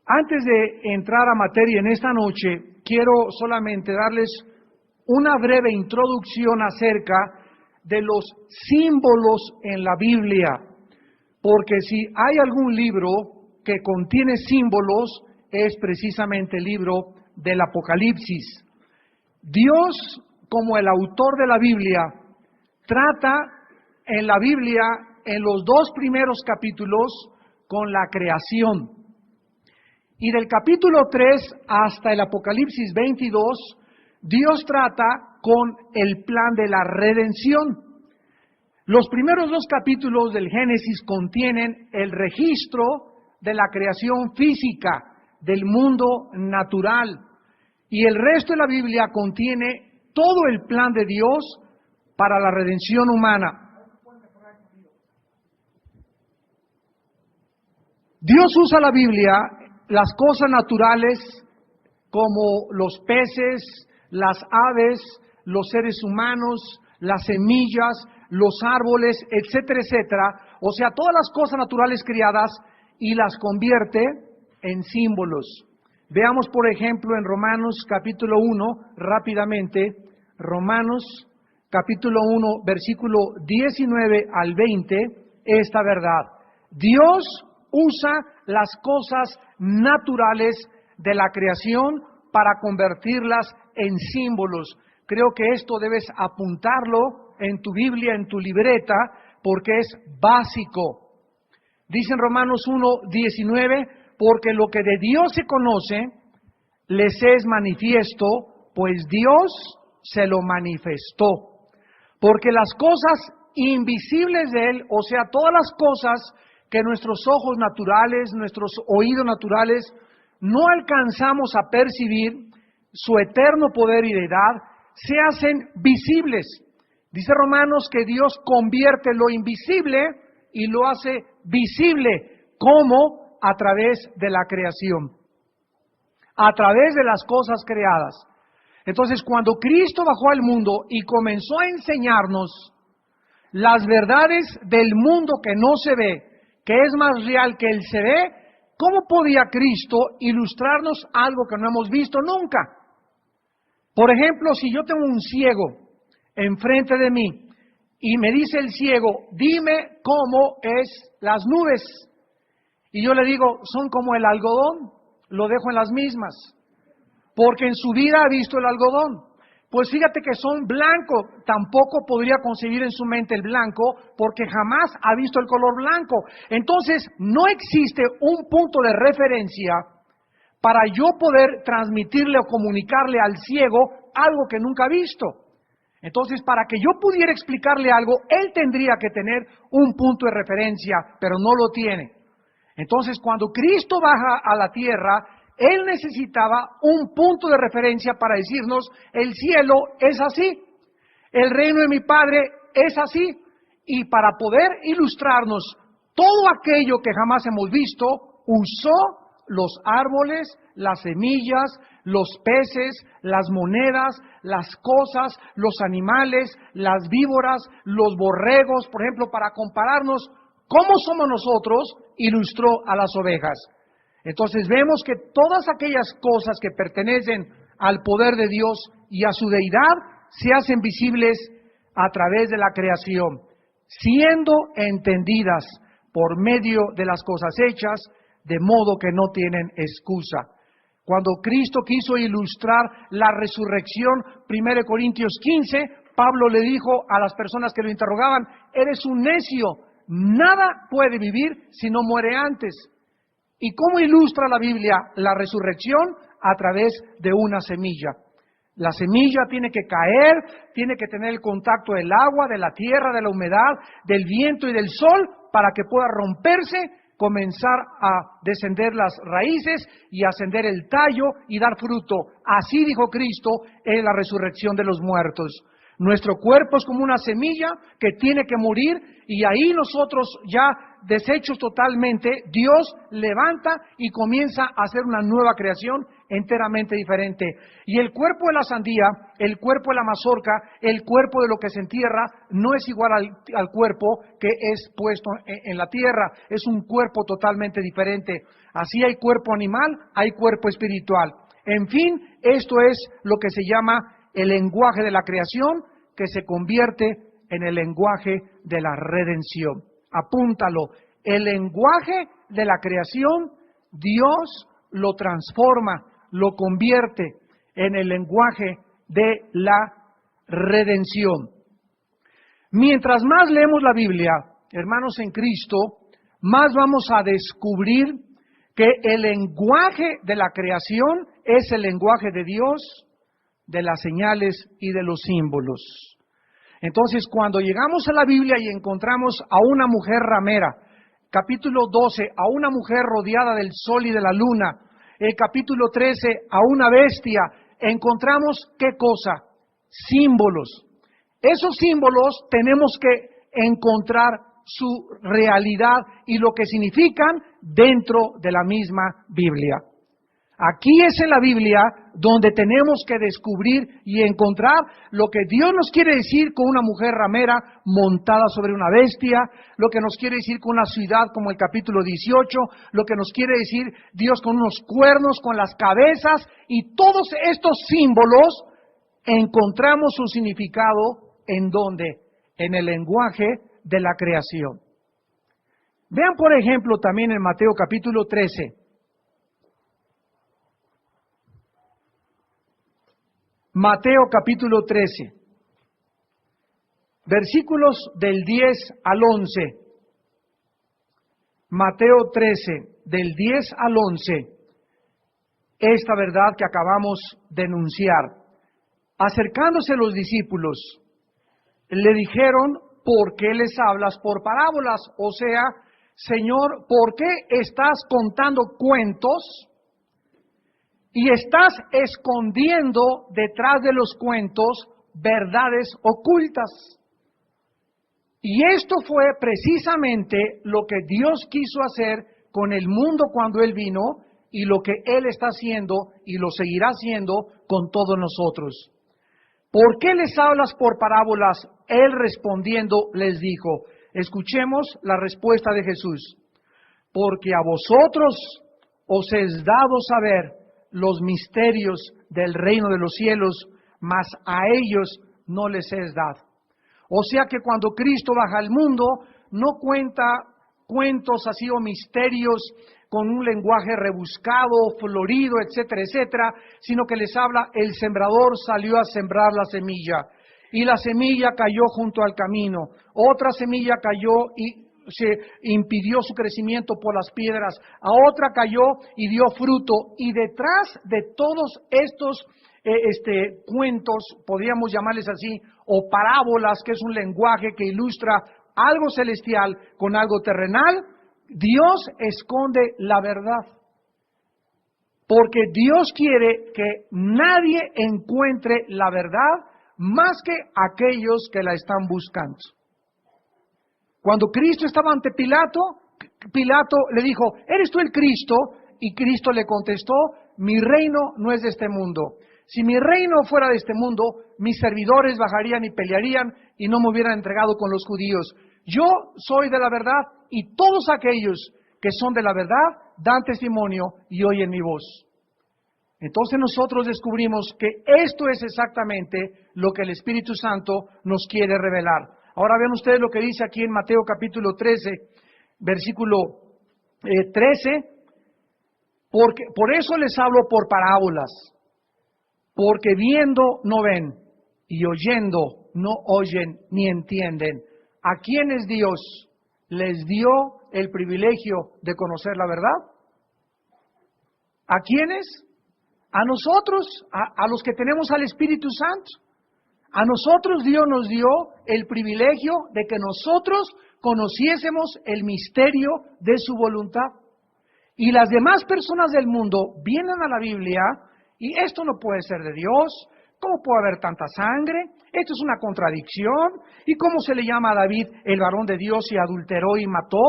Antes de entrar a materia en esta noche, quiero solamente darles una breve introducción acerca de los símbolos en la Biblia, porque si hay algún libro que contiene símbolos, es precisamente el libro del Apocalipsis. Dios, como el autor de la Biblia, trata en la Biblia, en los 2 primeros capítulos, con la creación. Y del capítulo 3 hasta el Apocalipsis 22, Dios trata con el plan de la redención. Los primeros 2 capítulos del Génesis contienen el registro de la creación física, del mundo natural. Y el resto de la Biblia contiene todo el plan de Dios para la redención humana. Dios usa la Biblia, las cosas naturales como los peces, las aves, los seres humanos, las semillas, los árboles, etcétera, etcétera. O sea, todas las cosas naturales criadas y las convierte en símbolos. Veamos, por ejemplo, en Romanos capítulo 1, rápidamente, Romanos capítulo 1, versículo 19 al 20, esta verdad. Dios usa las cosas naturales de la creación para convertirlas en símbolos. Creo que esto debes apuntarlo en tu Biblia, en tu libreta, porque es básico. Dice en Romanos 1:19, porque lo que de Dios se conoce, les es manifiesto, pues Dios se lo manifestó. Porque las cosas invisibles de Él, o sea, todas las cosas que nuestros ojos naturales, nuestros oídos naturales, no alcanzamos a percibir, su eterno poder y deidad, se hacen visibles. Dice Romanos que Dios convierte lo invisible y lo hace visible. ¿Cómo? A través de la creación. A través de las cosas creadas. Entonces, cuando Cristo bajó al mundo y comenzó a enseñarnos las verdades del mundo que no se ve, que es más real que el se ve, ¿cómo podía Cristo ilustrarnos algo que no hemos visto nunca? Por ejemplo, si yo tengo un ciego enfrente de mí y me dice el ciego, dime cómo es las nubes. Y yo le digo, son como el algodón, lo dejo en las mismas, porque en su vida ha visto el algodón. Pues fíjate que son blancos, tampoco podría concebir en su mente el blanco, porque jamás ha visto el color blanco. Entonces, no existe un punto de referencia para yo poder transmitirle o comunicarle al ciego algo que nunca ha visto. Entonces, para que yo pudiera explicarle algo, él tendría que tener un punto de referencia, pero no lo tiene. Entonces, cuando Cristo baja a la tierra, Él necesitaba un punto de referencia para decirnos, el cielo es así, el reino de mi Padre es así, y para poder ilustrarnos todo aquello que jamás hemos visto, usó los árboles, las semillas, los peces, las monedas, las cosas, los animales, las víboras, los borregos, por ejemplo, para compararnos cómo somos nosotros, ilustró a las ovejas. Entonces vemos que todas aquellas cosas que pertenecen al poder de Dios y a su deidad se hacen visibles a través de la creación, siendo entendidas por medio de las cosas hechas, de modo que no tienen excusa. Cuando Cristo quiso ilustrar la resurrección, 1 Corintios 15, Pablo le dijo a las personas que lo interrogaban, eres un necio, nada puede vivir si no muere antes. ¿Y cómo ilustra la Biblia la resurrección? A través de una semilla. La semilla tiene que caer, tiene que tener el contacto del agua, de la tierra, de la humedad, del viento y del sol, para que pueda romperse, comenzar a descender las raíces y ascender el tallo y dar fruto. Así dijo Cristo en la resurrección de los muertos. Nuestro cuerpo es como una semilla que tiene que morir y ahí nosotros ya deshechos totalmente, Dios levanta y comienza a hacer una nueva creación enteramente diferente. Y el cuerpo de la sandía, el cuerpo de la mazorca, el cuerpo de lo que se entierra, no es igual al cuerpo que es puesto en la tierra. Es un cuerpo totalmente diferente. Así hay cuerpo animal, hay cuerpo espiritual. En fin, esto es lo que se llama el lenguaje de la creación, que se convierte en el lenguaje de la redención. Apúntalo. El lenguaje de la creación, Dios lo transforma, lo convierte en el lenguaje de la redención. Mientras más leemos la Biblia, hermanos en Cristo, más vamos a descubrir que el lenguaje de la creación es el lenguaje de Dios, de las señales y de los símbolos. Entonces, cuando llegamos a la Biblia y encontramos a una mujer ramera, capítulo 12, a una mujer rodeada del sol y de la luna, el capítulo 13, a una bestia, encontramos ¿qué cosa? Símbolos. Esos símbolos tenemos que encontrar su realidad y lo que significan dentro de la misma Biblia. Aquí es en la Biblia donde tenemos que descubrir y encontrar lo que Dios nos quiere decir con una mujer ramera montada sobre una bestia, lo que nos quiere decir con una ciudad como el capítulo 18, lo que nos quiere decir Dios con unos cuernos, con las cabezas, y todos estos símbolos encontramos su significado ¿en dónde? En el lenguaje de la creación. Vean por ejemplo también en Mateo capítulo 13. Mateo capítulo 13, versículos del 10 al 11. Mateo 13, del 10 al 11, esta verdad que acabamos de enunciar. Acercándose los discípulos, le dijeron, ¿por qué les hablas por parábolas? O sea, Señor, ¿por qué estás contando cuentos y estás escondiendo detrás de los cuentos verdades ocultas? Y esto fue precisamente lo que Dios quiso hacer con el mundo cuando Él vino, y lo que Él está haciendo y lo seguirá haciendo con todos nosotros. ¿Por qué les hablas por parábolas? Él respondiendo les dijo, escuchemos la respuesta de Jesús, porque a vosotros os es dado saber los misterios del reino de los cielos, mas a ellos no les es dado. O sea que cuando Cristo baja al mundo, no cuenta cuentos así o misterios con un lenguaje rebuscado, florido, etcétera, etcétera, sino que les habla, el sembrador salió a sembrar la semilla, y la semilla cayó junto al camino, otra semilla cayó y se impidió su crecimiento por las piedras, a otra cayó y dio fruto, y detrás de todos estos cuentos, podríamos llamarles así, o parábolas, que es un lenguaje que ilustra algo celestial con algo terrenal, Dios esconde la verdad, porque Dios quiere que nadie encuentre la verdad más que aquellos que la están buscando. Cuando Cristo estaba ante Pilato, Pilato le dijo, ¿eres tú el Cristo? Y Cristo le contestó, mi reino no es de este mundo. Si mi reino fuera de este mundo, mis servidores bajarían y pelearían y no me hubieran entregado con los judíos. Yo soy de la verdad, y todos aquellos que son de la verdad dan testimonio y oyen mi voz. Entonces nosotros descubrimos que esto es exactamente lo que el Espíritu Santo nos quiere revelar. Ahora vean ustedes lo que dice aquí en Mateo capítulo 13, versículo 13. Porque, por eso les hablo por parábolas, porque viendo no ven y oyendo no oyen ni entienden. ¿A quiénes Dios les dio el privilegio de conocer la verdad? ¿A quiénes? A nosotros, a los que tenemos al Espíritu Santo. A nosotros Dios nos dio el privilegio de que nosotros conociésemos el misterio de su voluntad. Y las demás personas del mundo vienen a la Biblia y esto no puede ser de Dios. ¿Cómo puede haber tanta sangre? Esto es una contradicción. ¿Y cómo se le llama a David el varón de Dios y adulteró y mató?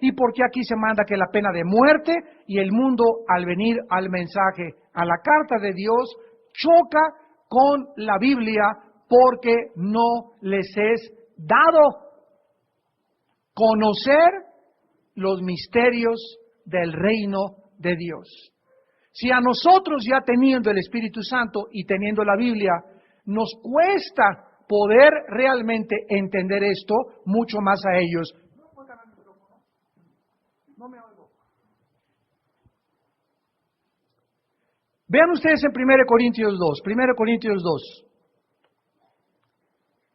¿Y por qué aquí se manda que la pena de muerte? Y el mundo, al venir al mensaje, a la carta de Dios, choca con la Biblia porque no les es dado conocer los misterios del reino de Dios. Si a nosotros, ya teniendo el Espíritu Santo y teniendo la Biblia, nos cuesta poder realmente entender esto, mucho más a ellos. No me oigo. Vean ustedes en 1 Corintios 2, 1 Corintios 2.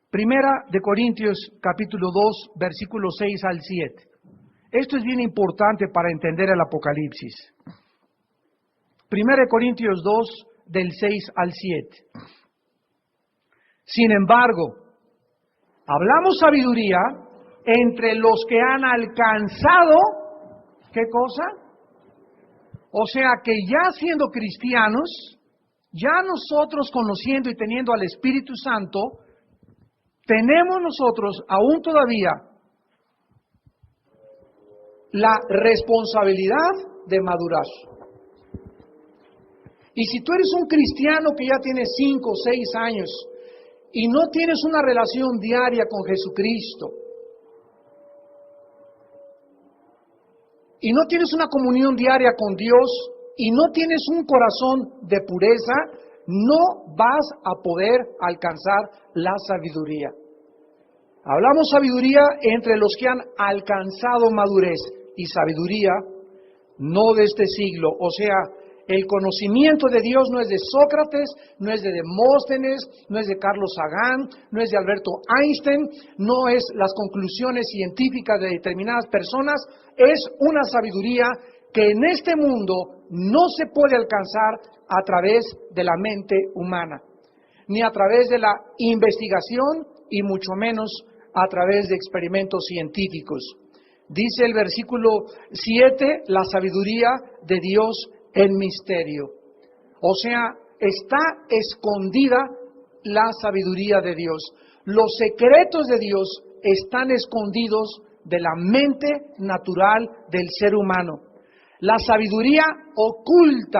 Primera de Corintios capítulo 2, versículos 6 al 7. Esto es bien importante para entender el Apocalipsis. 1 Corintios 2, del 6 al 7. Sin embargo, hablamos sabiduría entre los que han alcanzado, ¿qué cosa? O sea que ya siendo cristianos, ya nosotros conociendo y teniendo al Espíritu Santo, tenemos nosotros aún todavía la responsabilidad de madurar. Y si tú eres un cristiano que ya tienes 5 o 6 años y no tienes una relación diaria con Jesucristo, y no tienes una comunión diaria con Dios, y no tienes un corazón de pureza, no vas a poder alcanzar la sabiduría. Hablamos sabiduría entre los que han alcanzado madurez, y sabiduría no de este siglo. O sea, el conocimiento de Dios no es de Sócrates, no es de Demóstenes, no es de Carlos Sagan, no es de Alberto Einstein, no es las conclusiones científicas de determinadas personas, es una sabiduría que en este mundo no se puede alcanzar a través de la mente humana, ni a través de la investigación y mucho menos a través de experimentos científicos. Dice el versículo 7, la sabiduría de Dios en misterio. O sea, está escondida la sabiduría de Dios. Los secretos de Dios están escondidos de la mente natural del ser humano. La sabiduría oculta,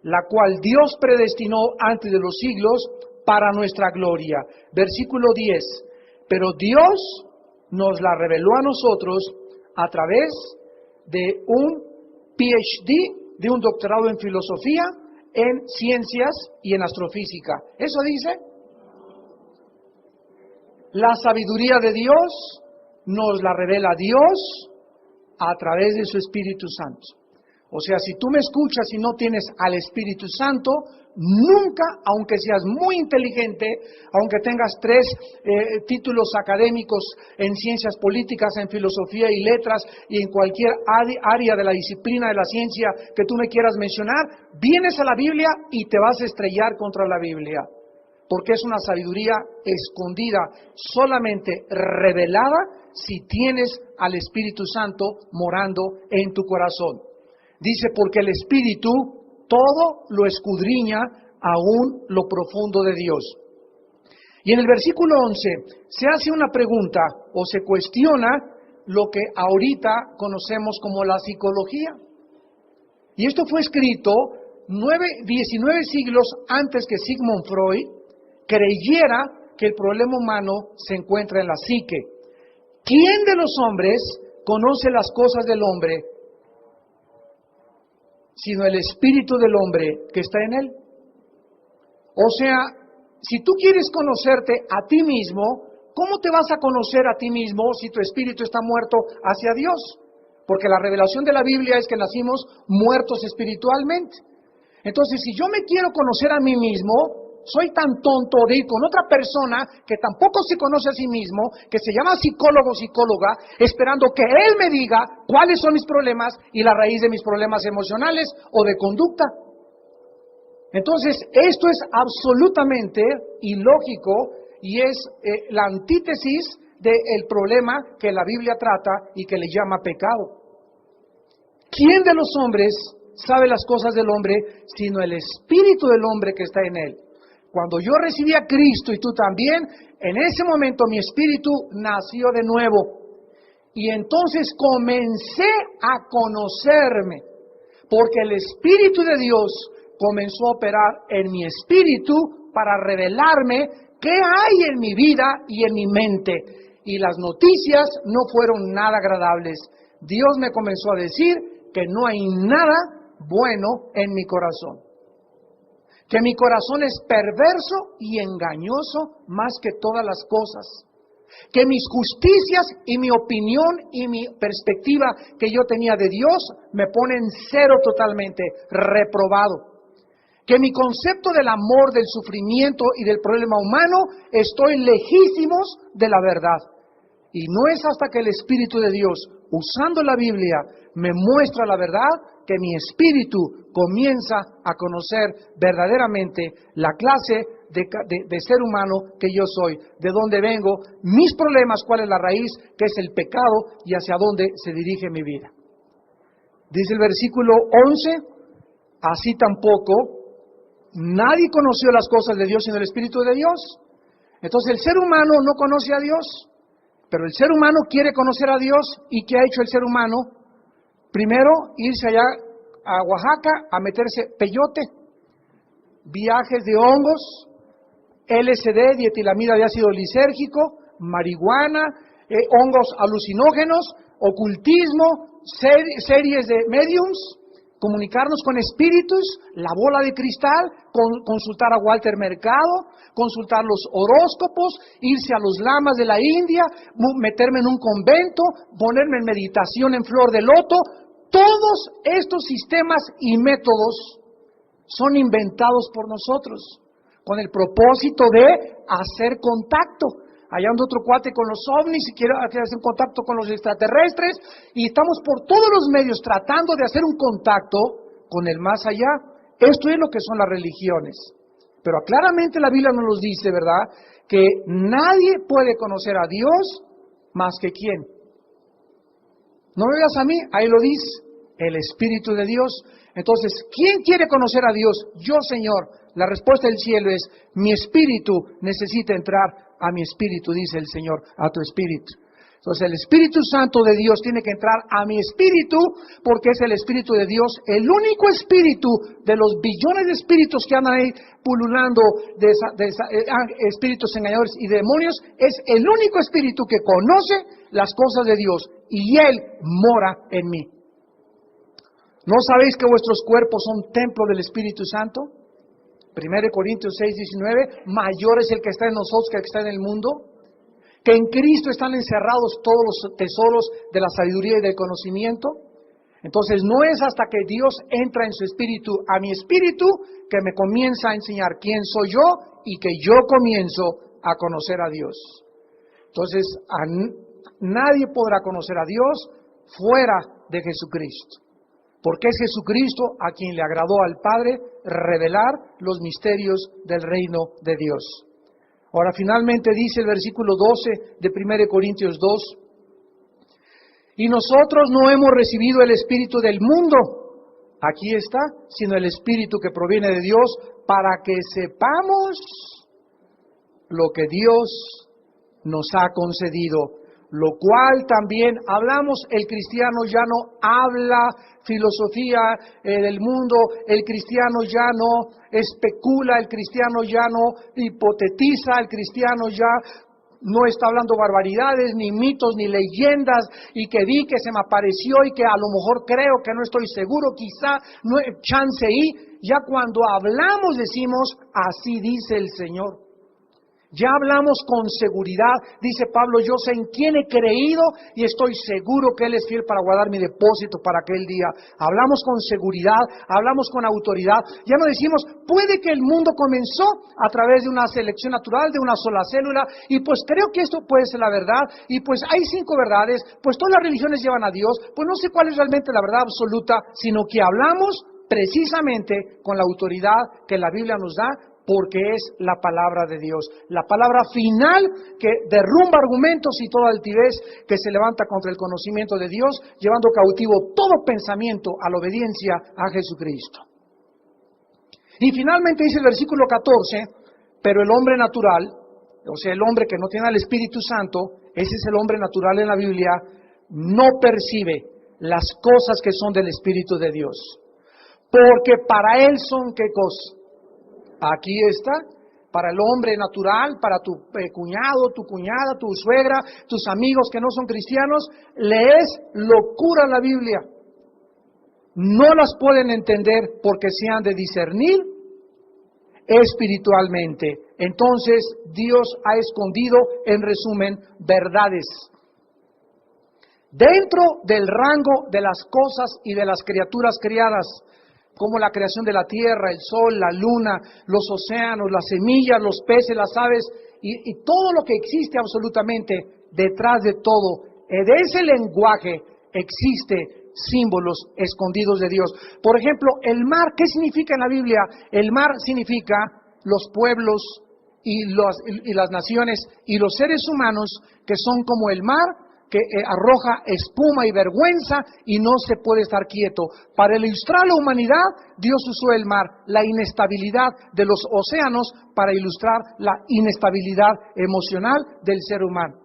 la cual Dios predestinó antes de los siglos para nuestra gloria. Versículo 10. Pero Dios nos la reveló a nosotros a través de un PhD, de un doctorado en filosofía, en ciencias y en astrofísica. ¿Eso dice? La sabiduría de Dios nos la revela Dios a través de su Espíritu Santo. O sea, si tú me escuchas y no tienes al Espíritu Santo, nunca, aunque seas muy inteligente, aunque tengas 3 títulos académicos en ciencias políticas, en filosofía y letras y en cualquier área de la disciplina de la ciencia que tú me quieras mencionar, vienes a la Biblia y te vas a estrellar contra la Biblia, porque es una sabiduría escondida, solamente revelada si tienes al Espíritu Santo morando en tu corazón. Dice, porque el Espíritu todo lo escudriña, aún lo profundo de Dios. Y en el versículo 11 se hace una pregunta o se cuestiona lo que ahorita conocemos como la psicología. Y esto fue escrito 19 siglos antes que Sigmund Freud creyera que el problema humano se encuentra en la psique. ¿Quién de los hombres conoce las cosas del hombre sino el espíritu del hombre que está en él? O sea, si tú quieres conocerte a ti mismo, ¿cómo te vas a conocer a ti mismo si tu espíritu está muerto hacia Dios? Porque la revelación de la Biblia es que nacimos muertos espiritualmente. Entonces, si yo me quiero conocer a mí mismo, soy tan tonto de ir con otra persona que tampoco se conoce a sí mismo, que se llama psicólogo o psicóloga, esperando que él me diga cuáles son mis problemas y la raíz de mis problemas emocionales o de conducta. Entonces, esto es absolutamente ilógico y es la antítesis del problema que la Biblia trata y que le llama pecado. ¿Quién de los hombres sabe las cosas del hombre sino el espíritu del hombre que está en él? Cuando yo recibí a Cristo y tú también, en ese momento mi espíritu nació de nuevo. Y entonces comencé a conocerme, porque el Espíritu de Dios comenzó a operar en mi espíritu para revelarme qué hay en mi vida y en mi mente. Y las noticias no fueron nada agradables. Dios me comenzó a decir que no hay nada bueno en mi corazón. Que mi corazón es perverso y engañoso más que todas las cosas. Que mis justicias y mi opinión y mi perspectiva que yo tenía de Dios me ponen cero totalmente, reprobado. Que mi concepto del amor, del sufrimiento y del problema humano estoy lejísimos de la verdad. Y no es hasta que el Espíritu de Dios, usando la Biblia, me muestra la verdad, que mi espíritu comienza a conocer verdaderamente la clase de ser humano que yo soy, de dónde vengo, mis problemas, cuál es la raíz, qué es el pecado y hacia dónde se dirige mi vida. Dice el versículo 11, así tampoco nadie conoció las cosas de Dios sino el Espíritu de Dios. Entonces el ser humano no conoce a Dios, pero el ser humano quiere conocer a Dios. ¿Y qué ha hecho el ser humano? Primero, irse allá a Oaxaca a meterse peyote, viajes de hongos, LSD, dietilamida de ácido lisérgico, marihuana, hongos alucinógenos, ocultismo, series de mediums, comunicarnos con espíritus, la bola de cristal, consultar a Walter Mercado, consultar los horóscopos, irse a los lamas de la India, meterme en un convento, ponerme en meditación en flor de loto. Todos estos sistemas y métodos son inventados por nosotros con el propósito de hacer contacto. Allá anda otro cuate con los ovnis y quiere hacer contacto con los extraterrestres, y estamos por todos los medios tratando de hacer un contacto con el más allá. Esto es lo que son las religiones. Pero claramente la Biblia nos los dice, ¿verdad? Que nadie puede conocer a Dios más que ¿quién? No me veas a mí, ahí lo dice, el Espíritu de Dios. Entonces, ¿quién quiere conocer a Dios? Yo, Señor. La respuesta del cielo es, mi espíritu necesita entrar a mi espíritu, dice el Señor, a tu espíritu. Entonces el Espíritu Santo de Dios tiene que entrar a mi espíritu, porque es el Espíritu de Dios, el único espíritu de los billones de espíritus que andan ahí pululando, espíritus engañadores y demonios, es el único espíritu que conoce las cosas de Dios, y Él mora en mí. ¿No sabéis que vuestros cuerpos son templo del Espíritu Santo? 1 Corintios 6, 19, mayor es el que está en nosotros que el que está en el mundo. Que en Cristo están encerrados todos los tesoros de la sabiduría y del conocimiento. Entonces no es hasta que Dios entra en su espíritu a mi espíritu que me comienza a enseñar quién soy yo y que yo comienzo a conocer a Dios. Entonces nadie podrá conocer a Dios fuera de Jesucristo. Porque es Jesucristo a quien le agradó al Padre revelar los misterios del reino de Dios. Ahora finalmente dice el versículo 12 de 1 Corintios 2, y nosotros no hemos recibido el espíritu del mundo, aquí está, sino el espíritu que proviene de Dios, para que sepamos lo que Dios nos ha concedido. Lo cual también hablamos, el cristiano ya no habla filosofía del mundo, el cristiano ya no especula, el cristiano ya no hipotetiza, el cristiano ya no está hablando barbaridades, ni mitos, ni leyendas, y que vi que se me apareció y que a lo mejor creo que no estoy seguro, quizá, no, chance y, ya cuando hablamos decimos, así dice el Señor. Ya hablamos con seguridad, dice Pablo, yo sé en quién he creído y estoy seguro que Él es fiel para guardar mi depósito para aquel día. Hablamos con seguridad, hablamos con autoridad. Ya no decimos, puede que el mundo comenzó a través de una selección natural, de una sola célula, y pues creo que esto puede ser la verdad, y pues hay 5 verdades, pues todas las religiones llevan a Dios, pues no sé cuál es realmente la verdad absoluta, sino que hablamos precisamente con la autoridad que la Biblia nos da, porque es la palabra de Dios, la palabra final que derrumba argumentos y toda altivez que se levanta contra el conocimiento de Dios, llevando cautivo todo pensamiento a la obediencia a Jesucristo. Y finalmente dice el versículo 14, pero el hombre natural, o sea, el hombre que no tiene al Espíritu Santo, ese es el hombre natural en la Biblia, no percibe las cosas que son del Espíritu de Dios. Porque para él son, ¿qué cosa? Aquí está, para el hombre natural, para tu cuñado, tu cuñada, tu suegra, tus amigos que no son cristianos, le es locura la Biblia. No las pueden entender porque se han de discernir espiritualmente. Entonces Dios ha escondido, en resumen, verdades dentro del rango de las cosas y de las criaturas criadas, como la creación de la tierra, el sol, la luna, los océanos, las semillas, los peces, las aves y todo lo que existe absolutamente. Detrás de todo, de ese lenguaje existe símbolos escondidos de Dios. Por ejemplo, el mar, ¿qué significa en la Biblia? El mar significa los pueblos y las naciones y los seres humanos que son como el mar, que arroja espuma y vergüenza y no se puede estar quieto. Para ilustrar la humanidad, Dios usó el mar, la inestabilidad de los océanos, para ilustrar la inestabilidad emocional del ser humano.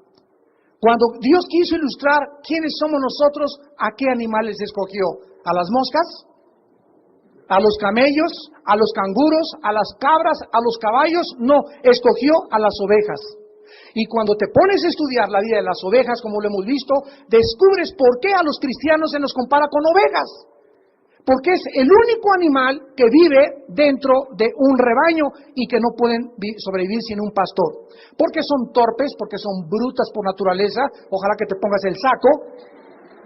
Cuando Dios quiso ilustrar quiénes somos nosotros, ¿a qué animales escogió? ¿A las moscas? ¿A los camellos? ¿A los canguros? ¿A las cabras? ¿A los caballos? No, escogió a las ovejas. Y cuando te pones a estudiar la vida de las ovejas, como lo hemos visto, descubres por qué a los cristianos se nos compara con ovejas. Porque es el único animal que vive dentro de un rebaño y que no pueden sobrevivir sin un pastor. Porque son torpes, porque son brutas por naturaleza, ojalá que te pongas el saco,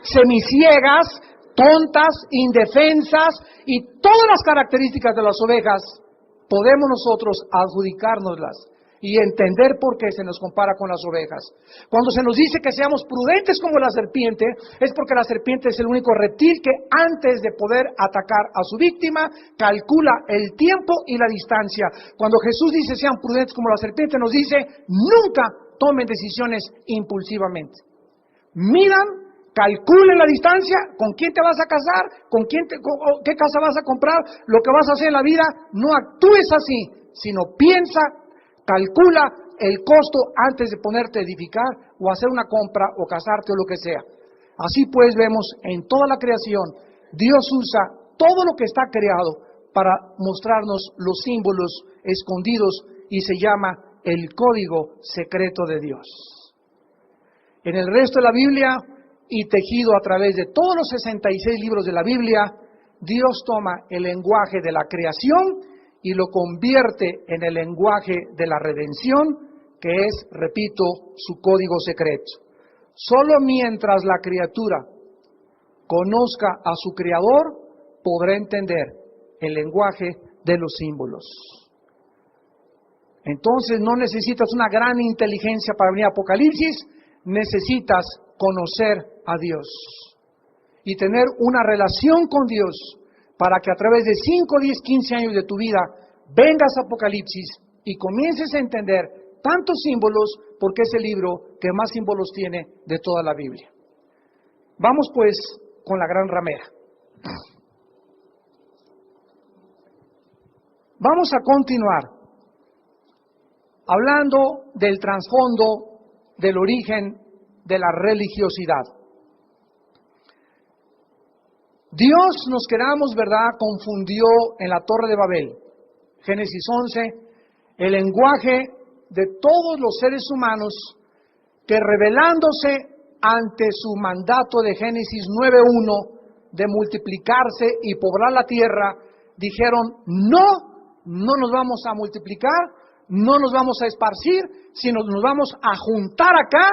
semiciegas, tontas, indefensas y todas las características de las ovejas podemos nosotros adjudicárnoslas y entender por qué se nos compara con las ovejas. Cuando se nos dice que seamos prudentes como la serpiente, es porque la serpiente es el único reptil que antes de poder atacar a su víctima, calcula el tiempo y la distancia. Cuando Jesús dice sean prudentes como la serpiente, nos dice nunca tomen decisiones impulsivamente. Midan, calculen la distancia, con quién te vas a casar, qué casa vas a comprar, lo que vas a hacer en la vida. No actúes así, sino piensa, calcula el costo antes de ponerte a edificar o hacer una compra o casarte o lo que sea. Así pues vemos en toda la creación, Dios usa todo lo que está creado para mostrarnos los símbolos escondidos y se llama el código secreto de Dios. En el resto de la Biblia y tejido a través de todos los 66 libros de la Biblia, Dios toma el lenguaje de la creación y lo convierte en el lenguaje de la redención, que es, repito, su código secreto. Solo mientras la criatura conozca a su Creador, podrá entender el lenguaje de los símbolos. Entonces no necesitas una gran inteligencia para venir a Apocalipsis, necesitas conocer a Dios y tener una relación con Dios, para que a través de 5, 10, 15 años de tu vida vengas a Apocalipsis y comiences a entender tantos símbolos, porque es el libro que más símbolos tiene de toda la Biblia. Vamos pues con la gran ramera. Vamos a continuar hablando del trasfondo, del origen de la religiosidad. Dios, nos quedamos, ¿verdad?, confundió en la Torre de Babel, Génesis 11, el lenguaje de todos los seres humanos que, rebelándose ante su mandato de Génesis 9:1 de multiplicarse y poblar la tierra, dijeron no nos vamos a multiplicar, no nos vamos a esparcir, sino nos vamos a juntar acá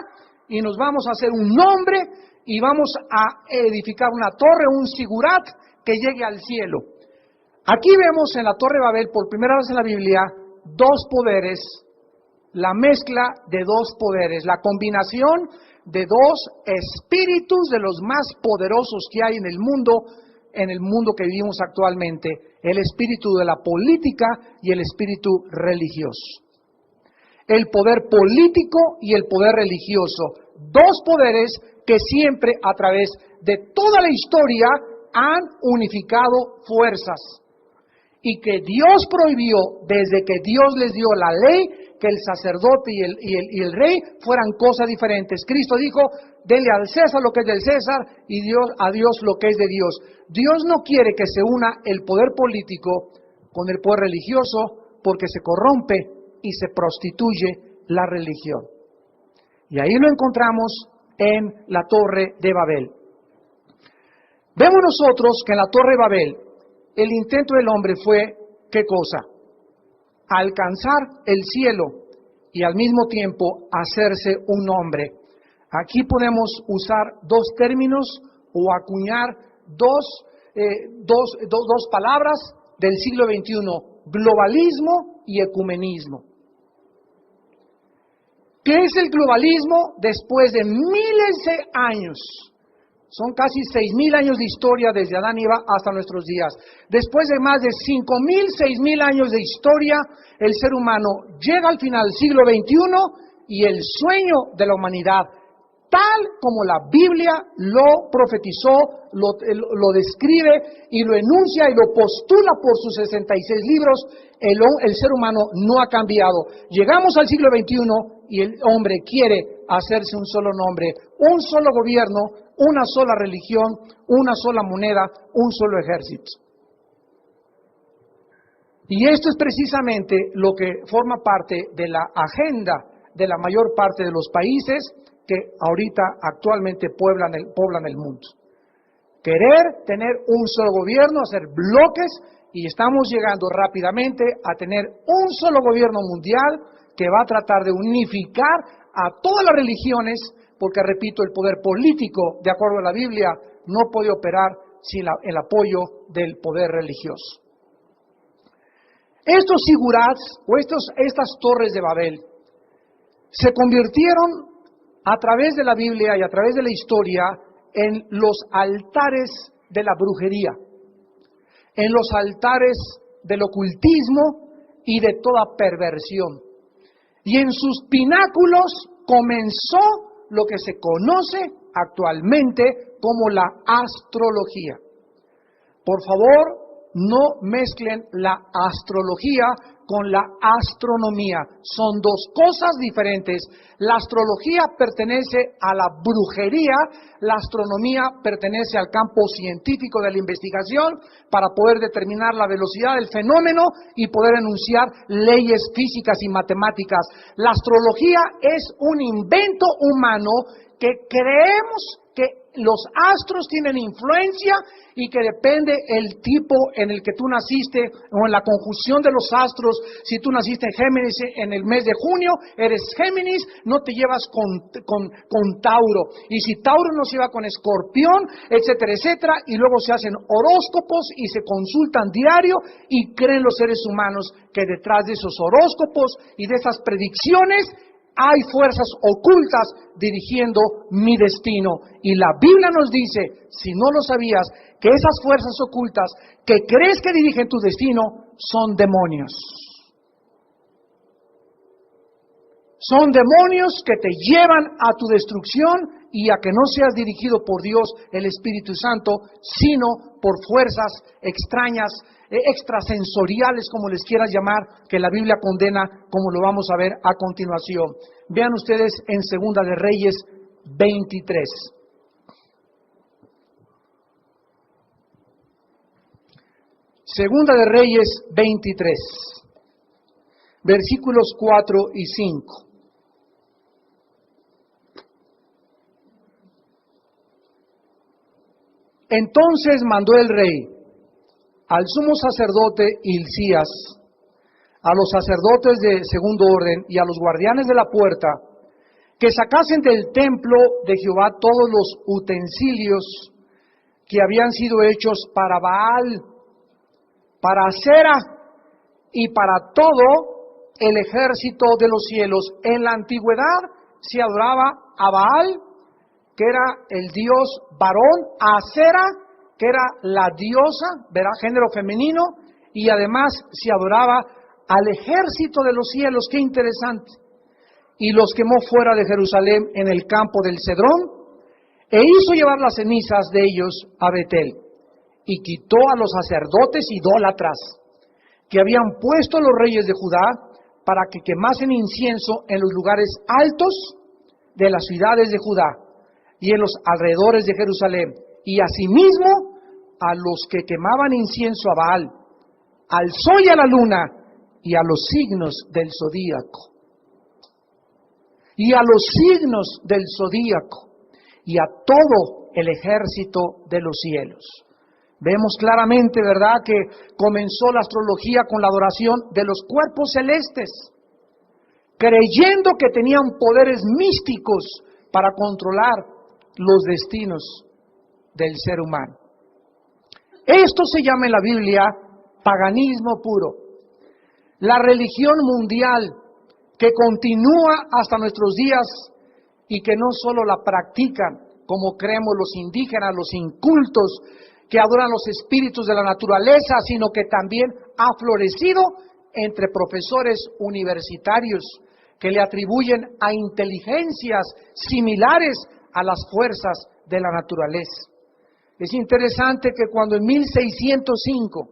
y nos vamos a hacer un nombre y vamos a edificar una torre, un sigurat que llegue al cielo. Aquí vemos en la Torre de Babel, por primera vez en la Biblia, dos poderes, la mezcla de dos poderes, la combinación de dos espíritus de los más poderosos que hay en el mundo que vivimos actualmente, el espíritu de la política y el espíritu religioso. El poder político y el poder religioso, dos poderes que siempre a través de toda la historia han unificado fuerzas y que Dios prohibió desde que Dios les dio la ley, que el sacerdote y el rey fueran cosas diferentes. Cristo dijo, denle al César lo que es del César y a Dios lo que es de Dios. Dios no quiere que se una el poder político con el poder religioso porque se corrompe y se prostituye la religión. Y ahí lo encontramos en la Torre de Babel. Vemos nosotros que en la Torre de Babel el intento del hombre fue, ¿qué cosa? Alcanzar el cielo y al mismo tiempo hacerse un hombre. Aquí podemos usar dos términos o acuñar dos palabras del siglo XXI, globalismo y ecumenismo. ¿Qué es el globalismo? Después de miles de años, son casi 6.000 años de historia desde Adán y Eva hasta nuestros días. Después de más de 5.000, 6.000 años de historia, el ser humano llega al final del siglo XXI y el sueño de la humanidad, tal como la Biblia lo profetizó, lo describe y lo enuncia y lo postula por sus 66 libros, el ser humano no ha cambiado. Llegamos al siglo XXI y el hombre quiere hacerse un solo nombre, un solo gobierno, una sola religión, una sola moneda, un solo ejército. Y esto es precisamente lo que forma parte de la agenda de la mayor parte de los países que ahorita actualmente poblan el mundo. Querer tener un solo gobierno, hacer bloques, y estamos llegando rápidamente a tener un solo gobierno mundial que va a tratar de unificar a todas las religiones, porque repito, el poder político, de acuerdo a la Biblia, no puede operar sin el apoyo del poder religioso. Estos zigurats o estas torres de Babel se convirtieron a través de la Biblia y a través de la historia en los altares de la brujería, en los altares del ocultismo y de toda perversión. Y en sus pináculos comenzó lo que se conoce actualmente como la astrología. Por favor, no mezclen la astrología con la astronomía. Son dos cosas diferentes. La astrología pertenece a la brujería, la astronomía pertenece al campo científico de la investigación para poder determinar la velocidad del fenómeno y poder enunciar leyes físicas y matemáticas. La astrología es un invento humano que creemos que los astros tienen influencia y que depende el tipo en el que tú naciste o en la conjunción de los astros. Si tú naciste en Géminis en el mes de junio, eres Géminis, no te llevas con Tauro. Y si Tauro no se lleva con Escorpión, etcétera, etcétera. Y luego se hacen horóscopos y se consultan diario y creen los seres humanos que detrás de esos horóscopos y de esas predicciones hay fuerzas ocultas dirigiendo mi destino. Y la Biblia nos dice, si no lo sabías, que esas fuerzas ocultas que crees que dirigen tu destino son demonios. Son demonios que te llevan a tu destrucción y a que no seas dirigido por Dios, el Espíritu Santo, sino por fuerzas extrañas, extrasensoriales, como les quieras llamar, que la Biblia condena, como lo vamos a ver a continuación. Vean ustedes en Segunda de Reyes 23. Segunda de Reyes 23, versículos 4 y 5. Entonces mandó el rey al sumo sacerdote Hilcías, a los sacerdotes de segundo orden y a los guardianes de la puerta, que sacasen del templo de Jehová todos los utensilios que habían sido hechos para Baal, para Acera y para todo el ejército de los cielos. En la antigüedad se adoraba a Baal, que era el dios varón, a Acera, que era la diosa, ¿verdad?, género femenino, y además se adoraba al ejército de los cielos. Qué interesante. Y los quemó fuera de Jerusalén en el campo del Cedrón, e hizo llevar las cenizas de ellos a Betel, y quitó a los sacerdotes idólatras que habían puesto los reyes de Judá para que quemasen incienso en los lugares altos de las ciudades de Judá. y en los alrededores de Jerusalén, y asimismo a los que quemaban incienso a Baal, al sol y a la luna, y a los signos del zodíaco. Y a los signos del zodíaco, y a todo el ejército de los cielos. Vemos claramente, ¿verdad?, que comenzó la astrología con la adoración de los cuerpos celestes, creyendo que tenían poderes místicos para controlar los destinos del ser humano. Esto se llama en la Biblia paganismo puro. La religión mundial que continúa hasta nuestros días y que no solo la practican, como creemos los indígenas, los incultos, que adoran los espíritus de la naturaleza, sino que también ha florecido entre profesores universitarios que le atribuyen a inteligencias similares a las fuerzas de la naturaleza. Es interesante que cuando en 1605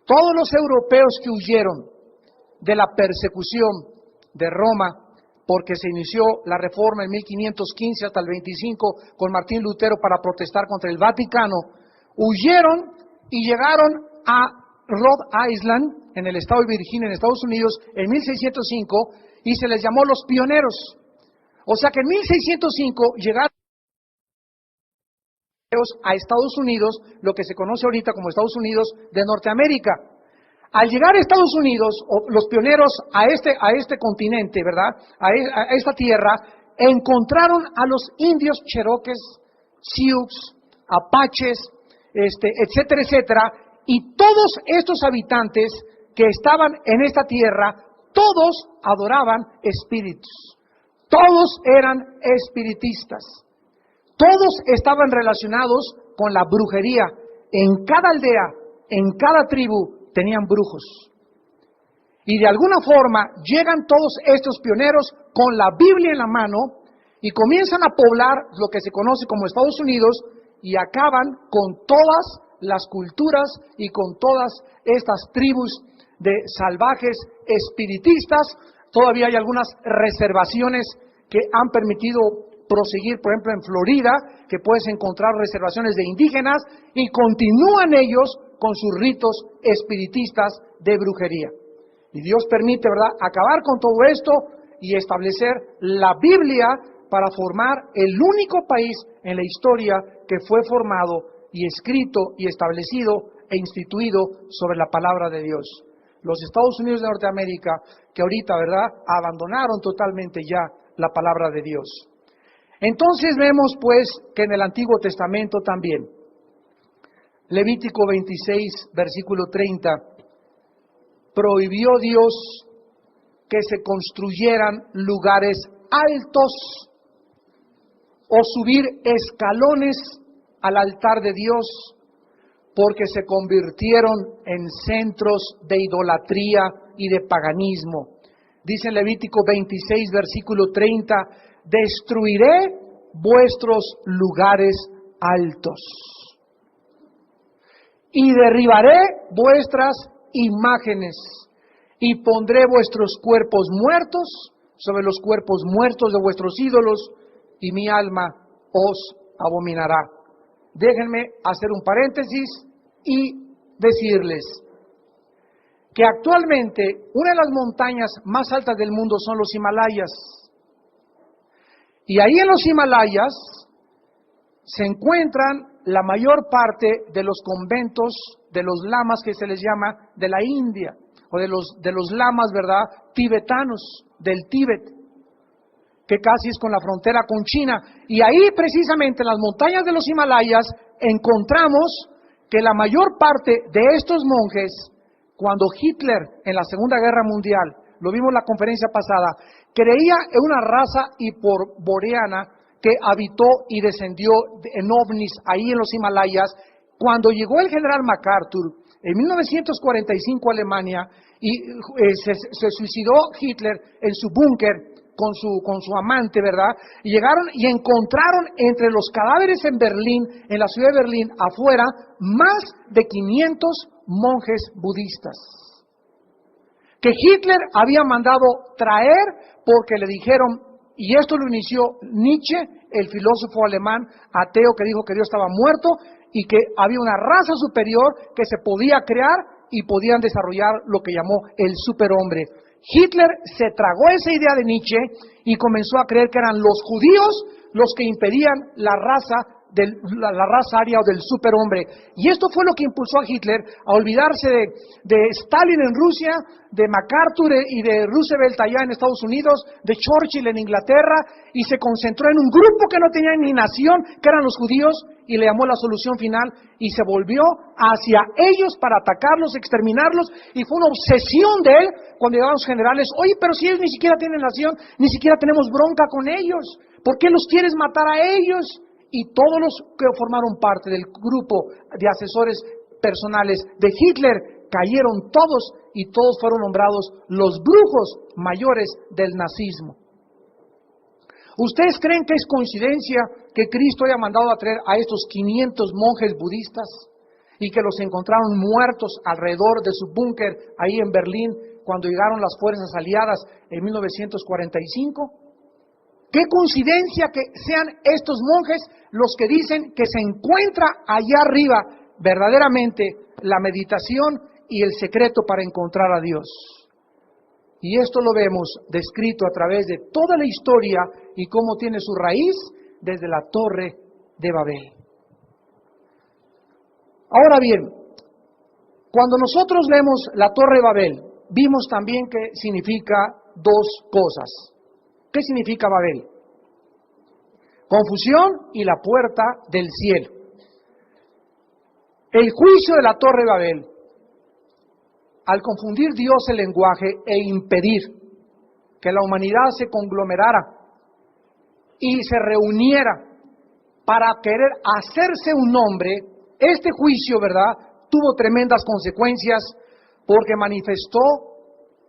todos los europeos que huyeron de la persecución de Roma, porque se inició la reforma en 1515 hasta el 25 con Martín Lutero para protestar contra el Vaticano, huyeron y llegaron a Rhode Island, en el estado de Virginia, en Estados Unidos, en 1605, y se les llamó los pioneros. O sea que en 1605 llegaron a Estados Unidos, lo que se conoce ahorita como Estados Unidos de Norteamérica. Al llegar a Estados Unidos, los pioneros a este continente, ¿verdad?, a esta tierra, encontraron a los indios cherokees, sioux, apaches, etcétera, etcétera, y todos estos habitantes que estaban en esta tierra, todos adoraban espíritus, todos eran espiritistas, todos estaban relacionados con la brujería. En cada aldea, en cada tribu, tenían brujos. Y de alguna forma llegan todos estos pioneros con la Biblia en la mano y comienzan a poblar lo que se conoce como Estados Unidos y acaban con todas las culturas y con todas estas tribus de salvajes espiritistas. Todavía hay algunas reservaciones que han permitido proseguir, por ejemplo en Florida, que puedes encontrar reservaciones de indígenas y continúan ellos con sus ritos espiritistas de brujería. Y Dios permite, ¿verdad?, acabar con todo esto y establecer la Biblia para formar el único país en la historia que fue formado y escrito y establecido e instituido sobre la palabra de Dios. Los Estados Unidos de Norteamérica, que ahorita, ¿verdad?, abandonaron totalmente ya la palabra de Dios. Entonces vemos pues que en el Antiguo Testamento también, Levítico 26, versículo 30, prohibió Dios que se construyeran lugares altos o subir escalones al altar de Dios, porque se convirtieron en centros de idolatría y de paganismo. Dice en Levítico 26, versículo 30, destruiré vuestros lugares altos y derribaré vuestras imágenes y pondré vuestros cuerpos muertos sobre los cuerpos muertos de vuestros ídolos y mi alma os abominará. Déjenme hacer un paréntesis y decirles que actualmente una de las montañas más altas del mundo son los Himalayas. Y ahí en los Himalayas se encuentran la mayor parte de los conventos de los lamas, que se les llama de la India, o de los lamas, ¿verdad?, tibetanos, del Tíbet, que casi es con la frontera con China. Y ahí precisamente en las montañas de los Himalayas encontramos que la mayor parte de estos monjes, cuando Hitler en la Segunda Guerra Mundial, lo vimos en la conferencia pasada, creía en una raza hiperboreana que habitó y descendió en ovnis ahí en los Himalayas. Cuando llegó el general MacArthur en 1945 a Alemania y se suicidó Hitler en su búnker con su amante, ¿verdad? Y llegaron y encontraron entre los cadáveres en Berlín, en la ciudad de Berlín, afuera, más de 500 monjes budistas, que Hitler había mandado traer porque le dijeron, y esto lo inició Nietzsche el filósofo alemán ateo que dijo que Dios estaba muerto y que había una raza superior que se podía crear y podían desarrollar lo que llamó el superhombre. Hitler se tragó esa idea de Nietzsche y comenzó a creer que eran los judíos los que impedían la raza aria o del superhombre. Y esto fue lo que impulsó a Hitler a olvidarse de Stalin en Rusia, de MacArthur y de Roosevelt allá en Estados Unidos, de Churchill en Inglaterra, y se concentró en un grupo que no tenía ni nación, que eran los judíos, y le llamó la solución final, y se volvió hacia ellos para atacarlos, exterminarlos, y fue una obsesión de él cuando llegaban los generales. Oye, pero si ellos ni siquiera tienen nación, ni siquiera tenemos bronca con ellos, ¿por qué los quieres matar a ellos? Y todos los que formaron parte del grupo de asesores personales de Hitler cayeron todos y todos fueron nombrados los brujos mayores del nazismo. ¿Ustedes creen que es coincidencia que Cristo haya mandado a traer a estos 500 monjes budistas y que los encontraron muertos alrededor de su búnker ahí en Berlín cuando llegaron las fuerzas aliadas en 1945? ¿Qué coincidencia que sean estos monjes los que dicen que se encuentra allá arriba verdaderamente la meditación y el secreto para encontrar a Dios? Y esto lo vemos descrito a través de toda la historia y cómo tiene su raíz desde la Torre de Babel. Ahora bien, cuando nosotros vemos la Torre de Babel, vimos también que significa dos cosas. ¿Qué significa Babel? Confusión y la puerta del cielo. El juicio de la Torre de Babel, al confundir Dios el lenguaje e impedir que la humanidad se conglomerara y se reuniera para querer hacerse un nombre, este juicio, ¿verdad?, tuvo tremendas consecuencias porque manifestó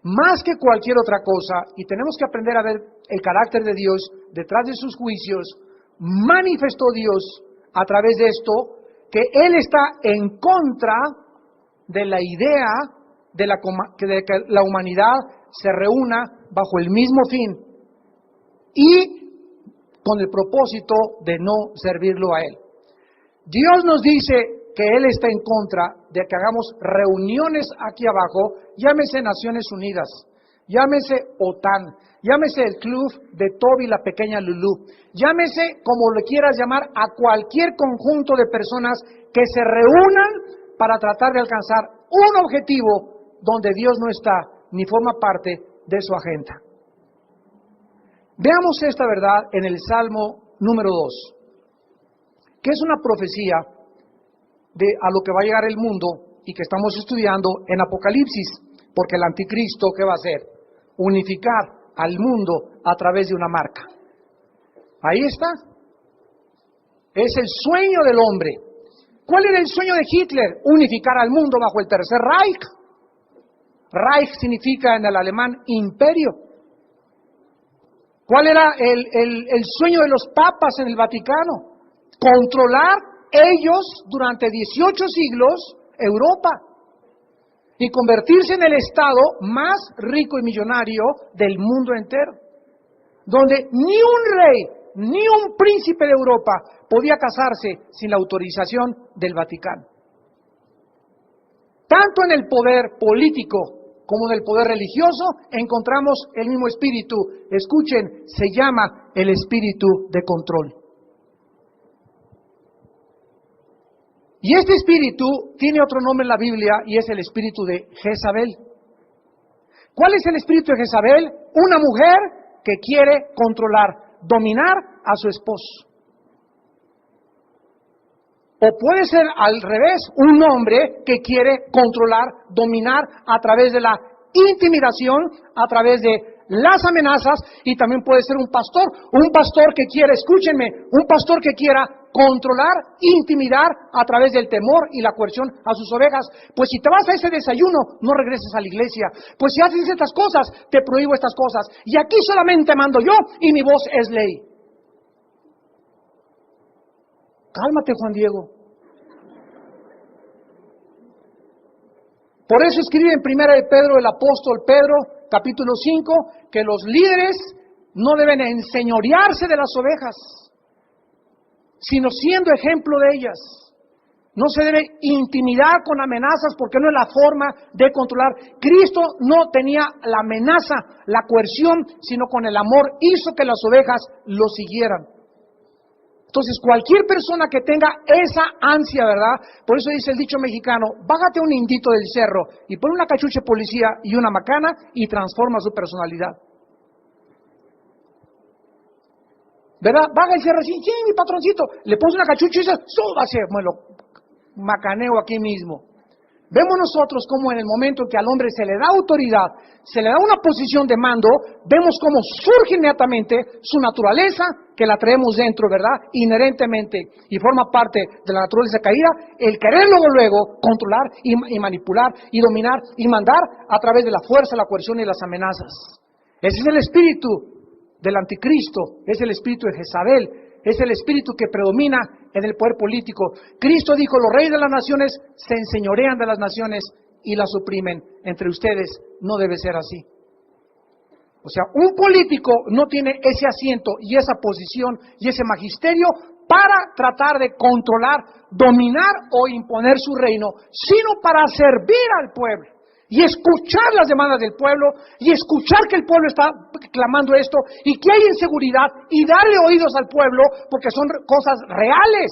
más que cualquier otra cosa, y tenemos que aprender a ver el carácter de Dios detrás de sus juicios. Manifestó Dios a través de esto que Él está en contra de la idea de que la humanidad se reúna bajo el mismo fin y con el propósito de no servirlo a Él. Dios nos dice que Él está en contra de que hagamos reuniones aquí abajo, llámese Naciones Unidas, llámese OTAN, llámese el club de Toby la pequeña Lulú, llámese como le quieras llamar a cualquier conjunto de personas que se reúnan para tratar de alcanzar un objetivo donde Dios no está ni forma parte de su agenda. Veamos esta verdad en el Salmo número 2, que es una profecía de a lo que va a llegar el mundo y que estamos estudiando en Apocalipsis, porque el anticristo, ¿qué va a hacer? Unificar al mundo a través de una marca. Ahí está. Es el sueño del hombre. ¿Cuál era el sueño de Hitler? Unificar al mundo bajo el Tercer Reich. Reich significa en el alemán imperio. ¿Cuál era el sueño de los papas en el Vaticano? Controlar ellos durante 18 siglos Europa y convertirse en el estado más rico y millonario del mundo entero, donde ni un rey ni un príncipe de Europa podía casarse sin la autorización del Vaticano. Tanto en el poder político como en el poder religioso encontramos el mismo espíritu. Escuchen, se llama el espíritu de control. Y este espíritu tiene otro nombre en la Biblia y es el espíritu de Jezabel. ¿Cuál es el espíritu de Jezabel? Una mujer que quiere controlar, dominar a su esposo. O puede ser al revés, un hombre que quiere controlar, dominar a través de la intimidación, a través de las amenazas, y también puede ser un pastor que quiere, escúchenme, un pastor que quiera controlar, intimidar a través del temor y la coerción a sus ovejas. Pues si te vas a ese desayuno, no regreses a la iglesia. Pues si haces estas cosas, te prohíbo estas cosas. Y aquí solamente mando yo y mi voz es ley. Cálmate, Juan Diego. Por eso escribe en 1 de Pedro el apóstol Pedro, capítulo 5, que los líderes no deben enseñorearse de las ovejas, sino siendo ejemplo de ellas. No se debe intimidar con amenazas porque no es la forma de controlar. Cristo no tenía la amenaza, la coerción, sino con el amor hizo que las ovejas lo siguieran. Entonces, cualquier persona que tenga esa ansia, ¿verdad? Por eso dice el dicho mexicano, bájate un indito del cerro y pon una cachucha de policía y una macana y transforma su personalidad. ¿Verdad? Baja el cerro así, sí, mi patroncito, le pones una cachucha y dices, súbase, me lo macaneo aquí mismo. Vemos nosotros como en el momento en que al hombre se le da autoridad, se le da una posición de mando, vemos cómo surge inmediatamente su naturaleza, que la traemos dentro, ¿verdad? Inherentemente, y forma parte de la naturaleza caída, el querer luego controlar y manipular y dominar y mandar a través de la fuerza, la coerción y las amenazas. Ese es el espíritu del anticristo, es el espíritu de Jezabel, es el espíritu que predomina en el poder político. Cristo dijo, los reyes de las naciones se enseñorean de las naciones y las oprimen. Entre ustedes no debe ser así. O sea, un político no tiene ese asiento y esa posición y ese magisterio para tratar de controlar, dominar o imponer su reino, sino para servir al pueblo y escuchar las demandas del pueblo y escuchar que el pueblo está clamando esto y que hay inseguridad y darle oídos al pueblo porque son cosas reales.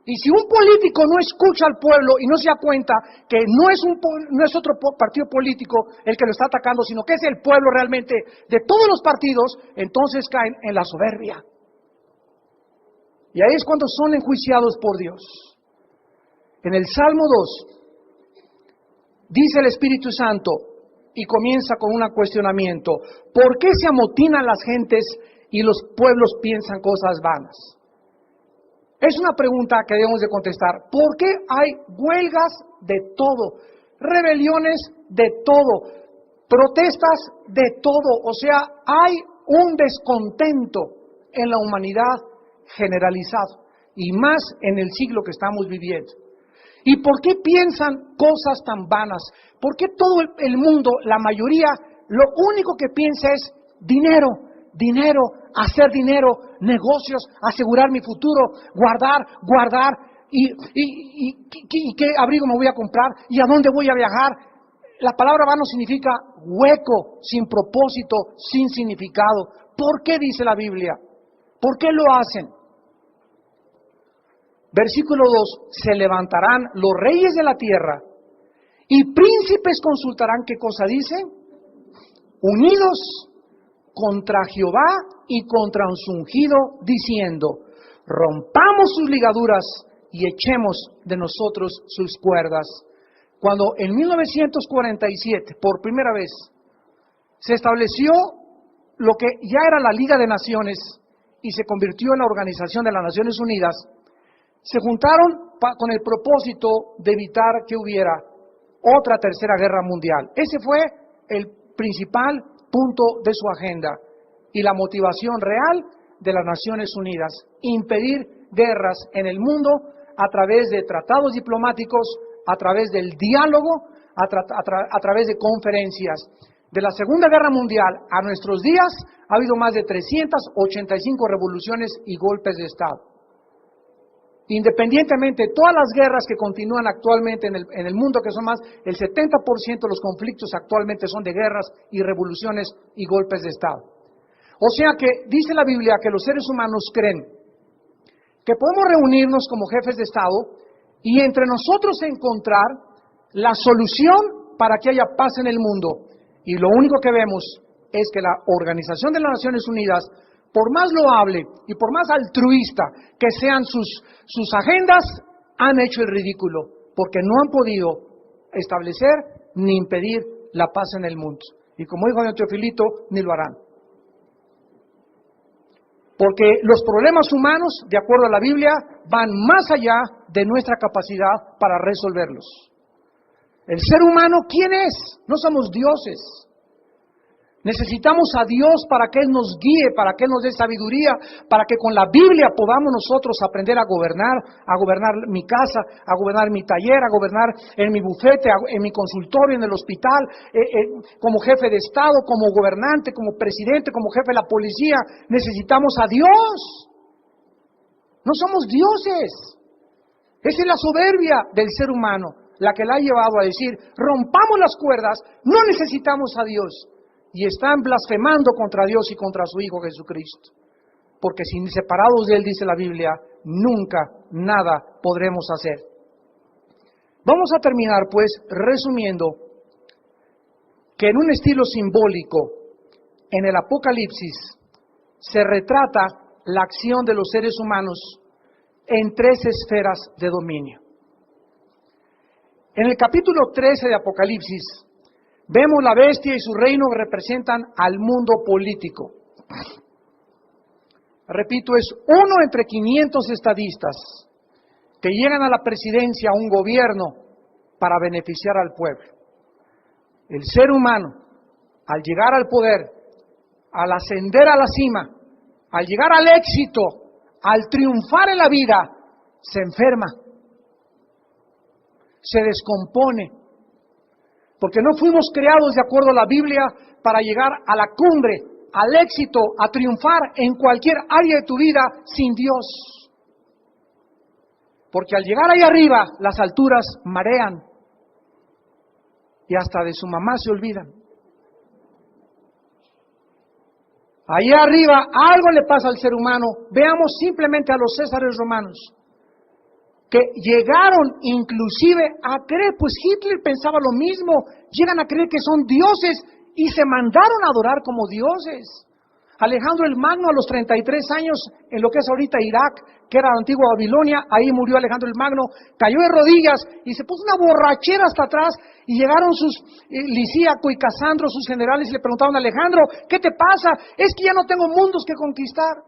Y si un político no escucha al pueblo y no se da cuenta que no es otro partido político el que lo está atacando, sino que es el pueblo realmente de todos los partidos, entonces caen en la soberbia. Y ahí es cuando son enjuiciados por Dios. En el Salmo 2, dice el Espíritu Santo, y comienza con un cuestionamiento. ¿Por qué se amotinan las gentes y los pueblos piensan cosas vanas? Es una pregunta que debemos de contestar. ¿Por qué hay huelgas de todo? Rebeliones de todo. Protestas de todo. O sea, hay un descontento en la humanidad generalizado. Y más en el siglo que estamos viviendo. ¿Y por qué piensan cosas tan vanas? ¿Por qué todo el mundo, la mayoría, lo único que piensa es dinero, dinero, hacer dinero, negocios, asegurar mi futuro, guardar, y qué abrigo me voy a comprar, y a dónde voy a viajar? La palabra vano significa hueco, sin propósito, sin significado. ¿Por qué dice la Biblia? ¿Por qué lo hacen? Versículo 2, se levantarán los reyes de la tierra y príncipes consultarán, ¿qué cosa dice? Unidos contra Jehová y contra su ungido, diciendo, rompamos sus ligaduras y echemos de nosotros sus cuerdas. Cuando en 1947, por primera vez, se estableció lo que ya era la Liga de Naciones y se convirtió en la Organización de las Naciones Unidas, se juntaron con el propósito de evitar que hubiera otra tercera guerra mundial. Ese fue el principal punto de su agenda y la motivación real de las Naciones Unidas, impedir guerras en el mundo a través de tratados diplomáticos, a través del diálogo, a través de conferencias. De la Segunda Guerra Mundial a nuestros días ha habido más de 385 revoluciones y golpes de Estado. Independientemente de todas las guerras que continúan actualmente en el mundo, que son más, el 70% de los conflictos actualmente son de guerras y revoluciones y golpes de Estado. O sea que dice la Biblia que los seres humanos creen que podemos reunirnos como jefes de Estado y entre nosotros encontrar la solución para que haya paz en el mundo. Y lo único que vemos es que la Organización de las Naciones Unidas, por más loable y por más altruista que sean sus agendas, han hecho el ridículo, porque no han podido establecer ni impedir la paz en el mundo. Y como dijo don Teofilito, ni lo harán. Porque los problemas humanos, de acuerdo a la Biblia, van más allá de nuestra capacidad para resolverlos. El ser humano, ¿quién es? No somos dioses. Necesitamos a Dios para que Él nos guíe, para que Él nos dé sabiduría, para que con la Biblia podamos nosotros aprender a gobernar mi casa, a gobernar mi taller, a gobernar en mi bufete, en mi consultorio, en el hospital, como jefe de Estado, como gobernante, como presidente, como jefe de la policía. Necesitamos a Dios. No somos dioses. Esa es la soberbia del ser humano, la que la ha llevado a decir, rompamos las cuerdas, no necesitamos a Dios. Y están blasfemando contra Dios y contra su Hijo Jesucristo. Porque sin separados de Él, dice la Biblia, nunca nada podremos hacer. Vamos a terminar, pues, resumiendo que en un estilo simbólico, en el Apocalipsis, se retrata la acción de los seres humanos en 3 esferas de dominio. En el capítulo 13 de Apocalipsis, vemos la bestia y su reino que representan al mundo político. Repito, es uno entre 500 estadistas que llegan a la presidencia, a un gobierno, para beneficiar al pueblo. El ser humano, al llegar al poder, al ascender a la cima, al llegar al éxito, al triunfar en la vida, se enferma, se descompone, porque no fuimos creados de acuerdo a la Biblia para llegar a la cumbre, al éxito, a triunfar en cualquier área de tu vida sin Dios. Porque al llegar ahí arriba, las alturas marean y hasta de su mamá se olvidan. Ahí arriba algo le pasa al ser humano. Veamos simplemente a los césares romanos, que llegaron inclusive a creer, pues Hitler pensaba lo mismo, llegan a creer que son dioses y se mandaron a adorar como dioses. Alejandro el Magno a los 33 años, en lo que es ahorita Irak, que era la antigua Babilonia, ahí murió Alejandro el Magno, cayó de rodillas y se puso una borrachera hasta atrás, y llegaron sus Lisíaco y Casandro, sus generales, y le preguntaron a Alejandro, ¿qué te pasa? Es que ya no tengo mundos que conquistar.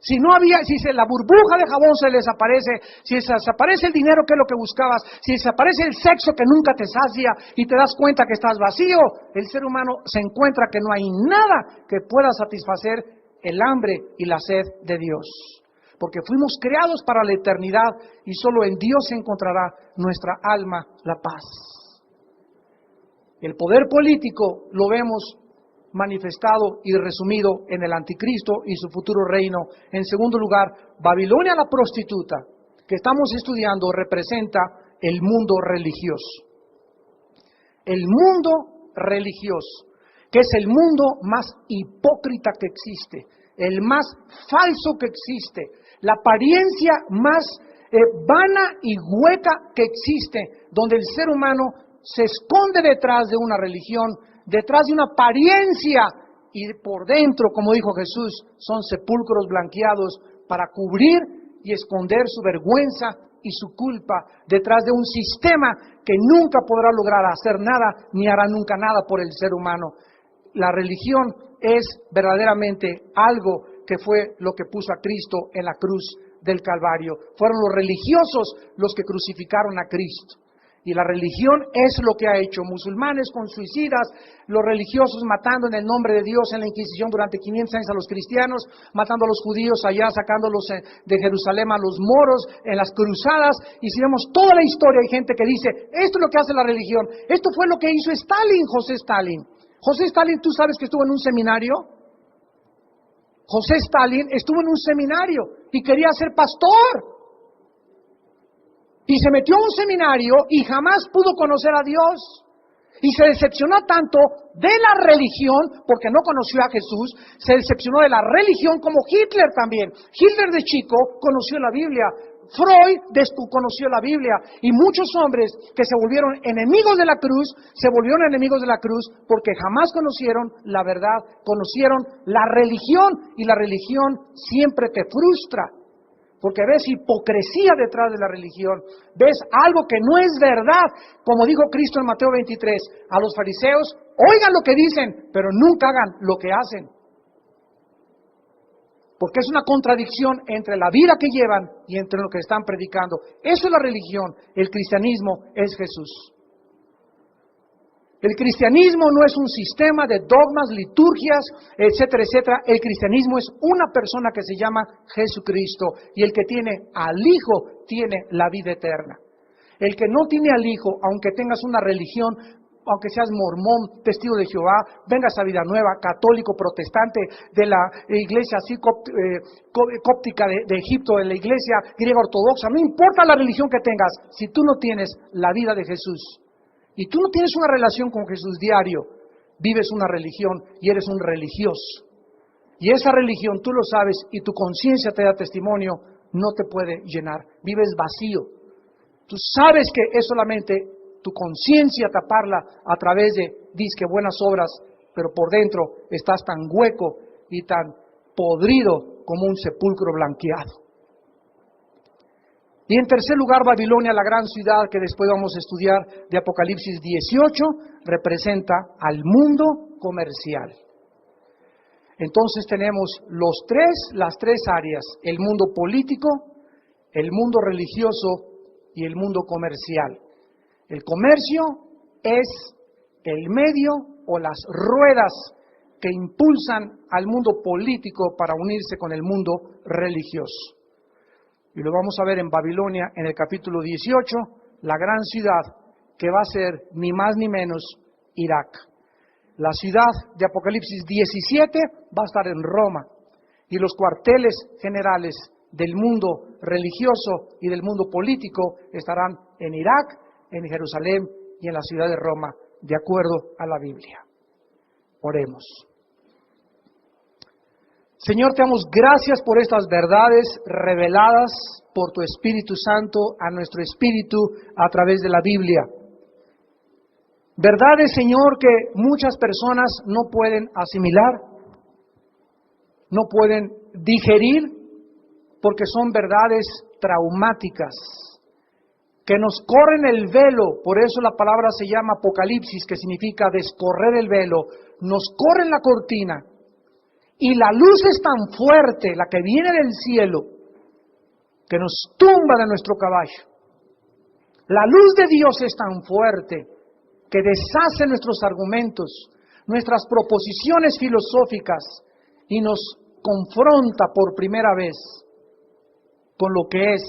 Si la burbuja de jabón se les desaparece, si se desaparece el dinero que es lo que buscabas, si desaparece el sexo que nunca te sacia y te das cuenta que estás vacío, el ser humano se encuentra que no hay nada que pueda satisfacer el hambre y la sed de Dios. Porque fuimos creados para la eternidad y solo en Dios se encontrará nuestra alma la paz. El poder político lo vemos manifestado y resumido en el anticristo y su futuro reino. En segundo lugar, Babilonia la prostituta, que estamos estudiando, representa el mundo religioso. El mundo religioso, que es el mundo más hipócrita que existe, el más falso que existe, la apariencia más vana y hueca que existe, donde el ser humano se esconde detrás de una religión, detrás de una apariencia, y por dentro, como dijo Jesús, son sepulcros blanqueados para cubrir y esconder su vergüenza y su culpa detrás de un sistema que nunca podrá lograr hacer nada, ni hará nunca nada por el ser humano. La religión es verdaderamente algo que fue lo que puso a Cristo en la cruz del Calvario. Fueron los religiosos los que crucificaron a Cristo. Y la religión es lo que ha hecho. Musulmanes con suicidas, los religiosos matando en el nombre de Dios en la Inquisición durante 500 años a los cristianos, matando a los judíos allá, sacándolos de Jerusalén a los moros en las cruzadas. Y si vemos toda la historia, hay gente que dice, esto es lo que hace la religión. Esto fue lo que hizo Stalin, José Stalin. José Stalin, ¿tú sabes que estuvo en un seminario? José Stalin estuvo en un seminario y quería ser pastor. Y se metió a un seminario y jamás pudo conocer a Dios. Y se decepcionó tanto de la religión, porque no conoció a Jesús, se decepcionó de la religión como Hitler también. Hitler de chico conoció la Biblia, Freud conoció la Biblia, y muchos hombres que se volvieron enemigos de la cruz, se volvieron enemigos de la cruz porque jamás conocieron la verdad, conocieron la religión, y la religión siempre te frustra. Porque ves hipocresía detrás de la religión, ves algo que no es verdad, como dijo Cristo en Mateo 23, a los fariseos, oigan lo que dicen, pero nunca hagan lo que hacen. Porque es una contradicción entre la vida que llevan y entre lo que están predicando. Eso es la religión, el cristianismo es Jesús. El cristianismo no es un sistema de dogmas, liturgias, etcétera, etcétera. El cristianismo es una persona que se llama Jesucristo, y el que tiene al Hijo tiene la vida eterna. El que no tiene al Hijo, aunque tengas una religión aunque seas mormón, testigo de Jehová, vengas a Vida Nueva, católico, protestante, de la iglesia así cóptica de Egipto, de la iglesia griega ortodoxa, no importa la religión que tengas, si tú no tienes la vida de Jesús y tú no tienes una relación con Jesús diario, vives una religión y eres un religioso. Y esa religión, tú lo sabes, y tu conciencia te da testimonio, no te puede llenar. Vives vacío. Tú sabes que es solamente tu conciencia taparla a través de, disque buenas obras, pero por dentro estás tan hueco y tan podrido como un sepulcro blanqueado. Y en tercer lugar, Babilonia, la gran ciudad que después vamos a estudiar de Apocalipsis 18, representa al mundo comercial. Entonces tenemos las tres áreas, el mundo político, el mundo religioso y el mundo comercial. El comercio es el medio o las ruedas que impulsan al mundo político para unirse con el mundo religioso. Y lo vamos a ver en Babilonia, en el capítulo 18, la gran ciudad que va a ser ni más ni menos Irak. La ciudad de Apocalipsis 17 va a estar en Roma y los cuarteles generales del mundo religioso y del mundo político estarán en Irak, en Jerusalén y en la ciudad de Roma, de acuerdo a la Biblia. Oremos. Señor, te damos gracias por estas verdades reveladas por tu Espíritu Santo a nuestro espíritu a través de la Biblia. Verdades, Señor, que muchas personas no pueden asimilar, no pueden digerir, porque son verdades traumáticas, que nos corren el velo. Por eso la palabra se llama Apocalipsis, que significa descorrer el velo. Nos corren la cortina, y la luz es tan fuerte, la que viene del cielo, que nos tumba de nuestro caballo. La luz de Dios es tan fuerte que deshace nuestros argumentos, nuestras proposiciones filosóficas y nos confronta por primera vez con lo que es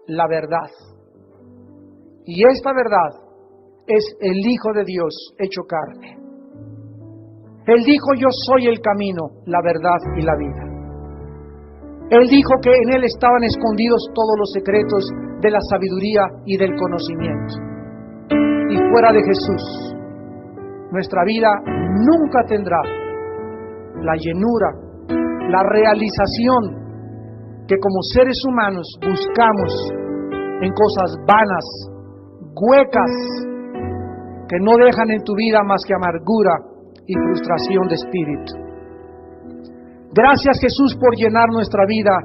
la verdad. Y esta verdad es el Hijo de Dios hecho carne. Él dijo: yo soy el camino, la verdad y la vida. Él dijo que en Él estaban escondidos todos los secretos de la sabiduría y del conocimiento. Y fuera de Jesús, nuestra vida nunca tendrá la llenura, la realización que como seres humanos buscamos en cosas vanas, huecas, que no dejan en tu vida más que amargura y frustración de espíritu. Gracias, Jesús, por llenar nuestra vida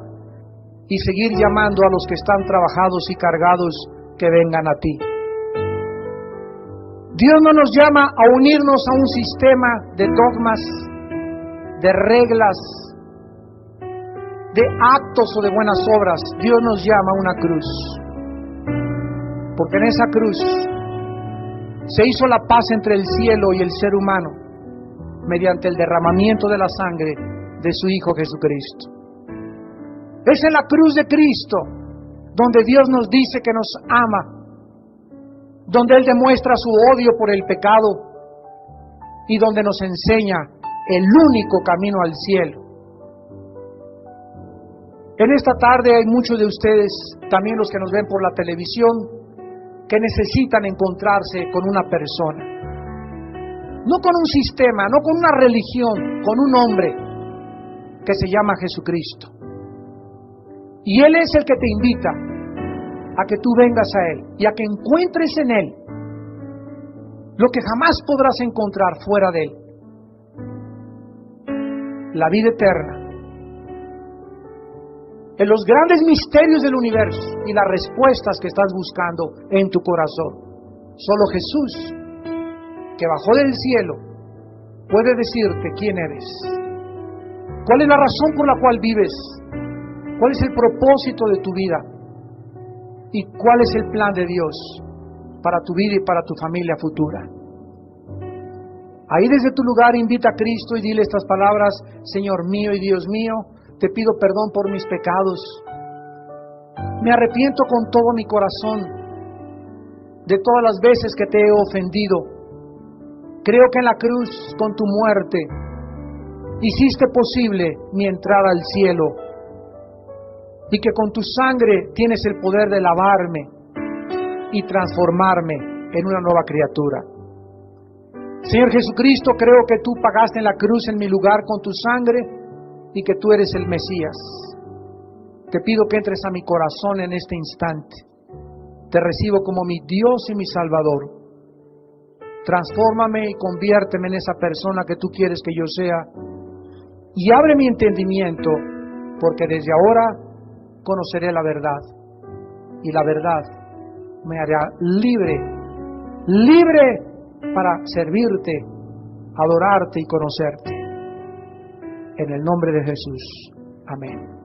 y seguir llamando a los que están trabajados y cargados que vengan a ti. Dios no nos llama a unirnos a un sistema de dogmas, de reglas, de actos o de buenas obras. Dios nos llama a una cruz, porque en esa cruz se hizo la paz entre el cielo y el ser humano mediante el derramamiento de la sangre de su Hijo Jesucristo. Es en la cruz de Cristo donde Dios nos dice que nos ama, donde Él demuestra su odio por el pecado y donde nos enseña el único camino al cielo. En esta tarde hay muchos de ustedes, también los que nos ven por la televisión, que necesitan encontrarse con una persona. No con un sistema, no con una religión, con un hombre que se llama Jesucristo. Y Él es el que te invita a que tú vengas a Él y a que encuentres en Él lo que jamás podrás encontrar fuera de Él: la vida eterna, en los grandes misterios del universo y las respuestas que estás buscando en tu corazón. Solo Jesús, que bajó del cielo, puede decirte quién eres, cuál es la razón por la cual vives, cuál es el propósito de tu vida y cuál es el plan de Dios para tu vida y para tu familia futura. Ahí desde tu lugar invita a Cristo y dile estas palabras: Señor mío y Dios mío, te pido perdón por mis pecados. Me arrepiento con todo mi corazón de todas las veces que te he ofendido. Creo que en la cruz, con tu muerte, hiciste posible mi entrada al cielo, y que con tu sangre tienes el poder de lavarme y transformarme en una nueva criatura. Señor Jesucristo, creo que tú pagaste en la cruz en mi lugar con tu sangre y que tú eres el Mesías. Te pido que entres a mi corazón en este instante. Te recibo como mi Dios y mi Salvador. Transfórmame y conviérteme en esa persona que tú quieres que yo sea. Y abre mi entendimiento, porque desde ahora conoceré la verdad. Y la verdad me hará libre, libre para servirte, adorarte y conocerte. En el nombre de Jesús. Amén.